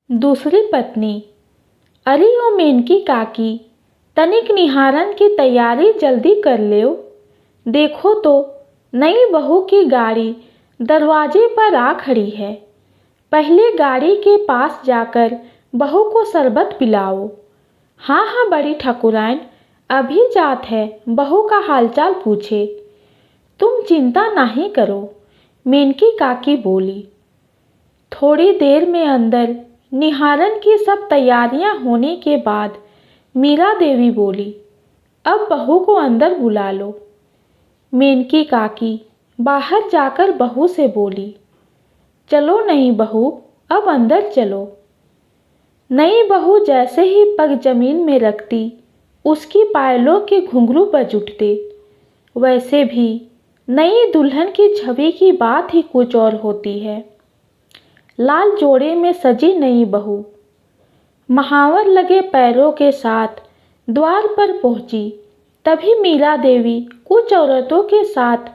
दूसरी पत्नी। अरे ओ मेनकी काकी, तनिक निहारन की तैयारी जल्दी कर लो। देखो तो नई बहू की गाड़ी दरवाजे पर आ खड़ी है। पहले गाड़ी के पास जाकर बहू को शरबत पिलाओ। हाँ हाँ बड़ी ठाकुराइन, अभी जात है बहू का हालचाल पूछे। तुम चिंता नहीं करो, मेनकी काकी बोली। थोड़ी देर में अंदर निहारन की सब तैयारियां होने के बाद मीरा देवी बोली, अब बहू को अंदर बुला लो। मेनकी काकी बाहर जाकर बहू से बोली, चलो नई बहू, अब अंदर चलो। नई बहू जैसे ही पग जमीन में रखती उसकी पायलों के घुंघरू बज उठते। वैसे भी नई दुल्हन की छवि की बात ही कुछ और होती है। लाल जोड़े में सजी नई बहू महावर लगे पैरों के साथ द्वार पर पहुंची। तभी मीरा देवी कुछ औरतों के साथ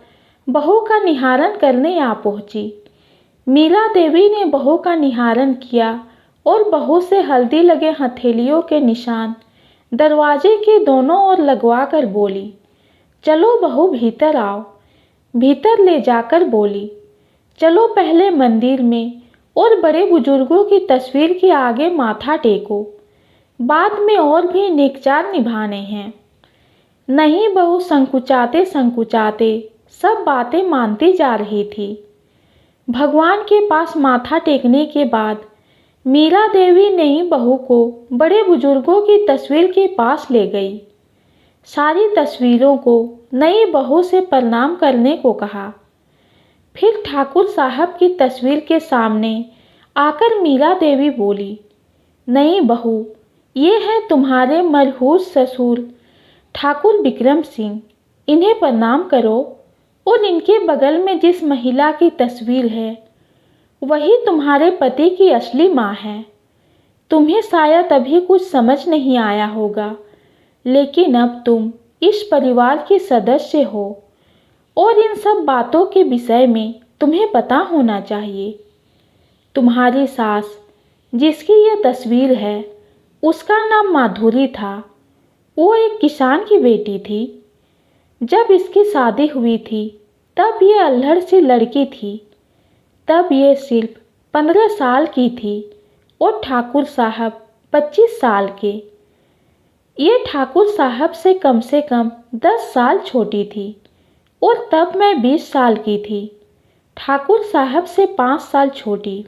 बहू का निहारन करने आ पहुंची। मीरा देवी ने बहू का निहारन किया और बहू से हल्दी लगे हथेलियों के निशान दरवाजे के दोनों ओर लगवा कर बोली, चलो बहू भीतर आओ। भीतर ले जाकर बोली, चलो पहले मंदिर में और बड़े बुजुर्गों की तस्वीर के आगे माथा टेको, बाद में और भी नेकचार निभाने हैं। नहीं बहू संकुचाते संकुचाते सब बातें मानती जा रही थी। भगवान के पास माथा टेकने के बाद मीरा देवी नई बहू को बड़े बुजुर्गों की तस्वीर के पास ले गई। सारी तस्वीरों को नई बहू से प्रणाम करने को कहा। फिर ठाकुर साहब की तस्वीर के सामने आकर मीरा देवी बोली, नई बहू, ये हैं तुम्हारे मरहूम ससुर ठाकुर विक्रम सिंह, इन्हें प्रणाम करो। और इनके बगल में जिस महिला की तस्वीर है वही तुम्हारे पति की असली माँ है। तुम्हें शायद अभी कुछ समझ नहीं आया होगा, लेकिन अब तुम इस परिवार के सदस्य हो और इन सब बातों के विषय में तुम्हें पता होना चाहिए। तुम्हारी सास जिसकी यह तस्वीर है उसका नाम माधुरी था। वो एक किसान की बेटी थी। जब इसकी शादी हुई थी तब ये अल्हड़ सी लड़की थी। तब ये सिर्फ 15 साल की थी और ठाकुर साहब 25 साल के। ये ठाकुर साहब से कम 10 साल छोटी थी और तब मैं 20 साल की थी, ठाकुर साहब से 5 साल छोटी।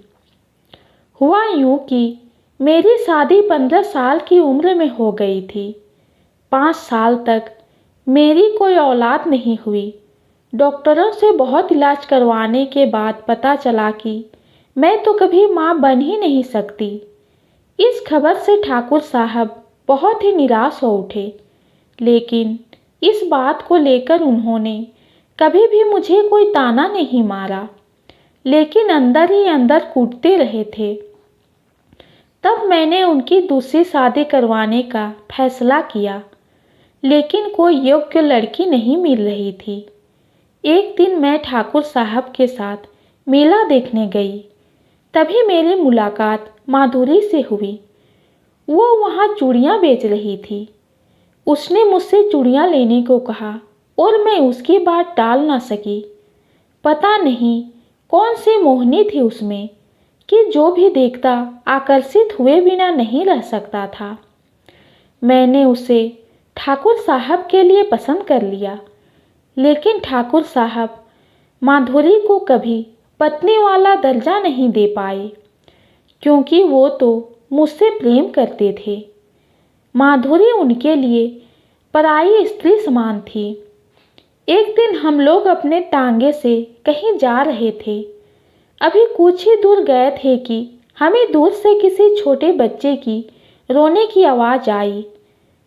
हुआ यूं कि मेरी शादी 15 साल की उम्र में हो गई थी। 5 साल तक मेरी कोई औलाद नहीं हुई। डॉक्टरों से बहुत इलाज करवाने के बाद पता चला कि मैं तो कभी माँ बन ही नहीं सकती। इस खबर से ठाकुर साहब बहुत ही निराश हो उठे, लेकिन इस बात को लेकर उन्होंने कभी भी मुझे कोई ताना नहीं मारा, लेकिन अंदर ही अंदर कूटते रहे थे। तब मैंने उनकी दूसरी शादी करवाने का फैसला किया, लेकिन कोई योग्य लड़की नहीं मिल रही थी। एक दिन मैं ठाकुर साहब के साथ मेला देखने गई। तभी मेरी मुलाकात माधुरी से हुई। वो वहाँ चूड़ियाँ बेच रही थी। उसने मुझसे चूड़ियाँ लेने को कहा और मैं उसकी बात टाल ना सकी। पता नहीं कौन सी मोहनी थी उसमें कि जो भी देखता आकर्षित हुए बिना नहीं रह सकता था। मैंने उसे ठाकुर साहब के लिए पसंद कर लिया, लेकिन ठाकुर साहब माधुरी को कभी पत्नी वाला दर्जा नहीं दे पाए, क्योंकि वो तो मुझसे प्रेम करते थे। माधुरी उनके लिए पराई स्त्री समान थी। एक दिन हम लोग अपने टांगे से कहीं जा रहे थे। अभी कुछ ही दूर गए थे कि हमें दूर से किसी छोटे बच्चे की रोने की आवाज़ आई।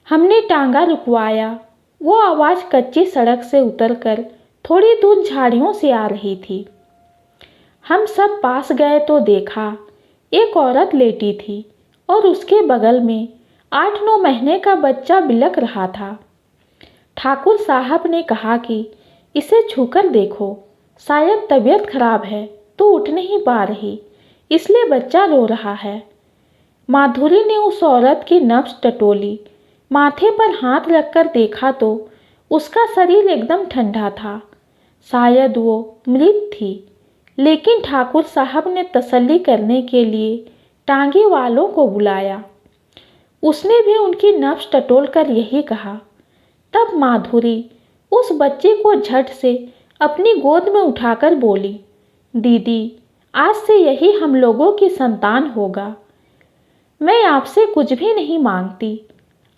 हमने टांगा रुकवाया। वो आवाज़ कच्ची सड़क से उतरकर थोड़ी दूर झाड़ियों से आ रही थी। हम सब पास गए तो देखा एक औरत लेटी थी और उसके बगल में 8-9 महीने का बच्चा बिलख रहा था। ठाकुर साहब ने कहा कि इसे छूकर देखो, शायद तबीयत खराब है तो उठ नहीं पा रही, इसलिए बच्चा रो रहा है। माधुरी ने उस औरत की नब्ज टटोली। माथे पर हाथ रखकर देखा तो उसका शरीर एकदम ठंडा था। शायद वो मृत थी। लेकिन ठाकुर साहब ने तसल्ली करने के लिए टांगे वालों को बुलाया। उसने भी उनकी नब्ज टटोल कर यही कहा। तब माधुरी उस बच्चे को झट से अपनी गोद में उठाकर बोली, दीदी, आज से यही हम लोगों की संतान होगा। मैं आपसे कुछ भी नहीं मांगती।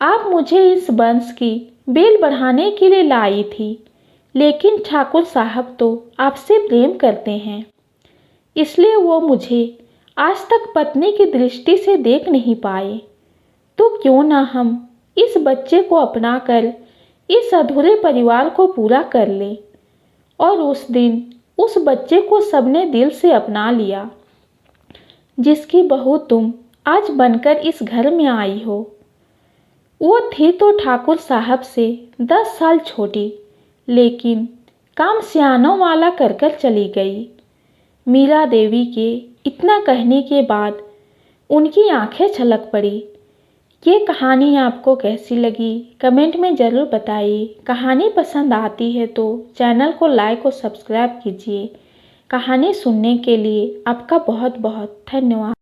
आप मुझे इस वंश की बेल बढ़ाने के लिए लाई थी, लेकिन ठाकुर साहब तो आपसे प्रेम करते हैं, इसलिए वो मुझे आज तक पत्नी की दृष्टि से देख नहीं पाए। तो क्यों ना हम इस बच्चे को अपनाकर इस अधूरे परिवार को पूरा कर ले। और उस दिन उस बच्चे को सबने दिल से अपना लिया, जिसकी बहू तुम आज बनकर इस घर में आई हो। वो थी तो ठाकुर साहब से 10 साल छोटी, लेकिन काम सियानों वाला कर कर चली गई। मीरा देवी के इतना कहने के बाद उनकी आंखें छलक पड़ी। ये कहानी आपको कैसी लगी कमेंट में ज़रूर बताइए। कहानी पसंद आती है तो चैनल को लाइक और सब्सक्राइब कीजिए। कहानी सुनने के लिए आपका बहुत बहुत धन्यवाद।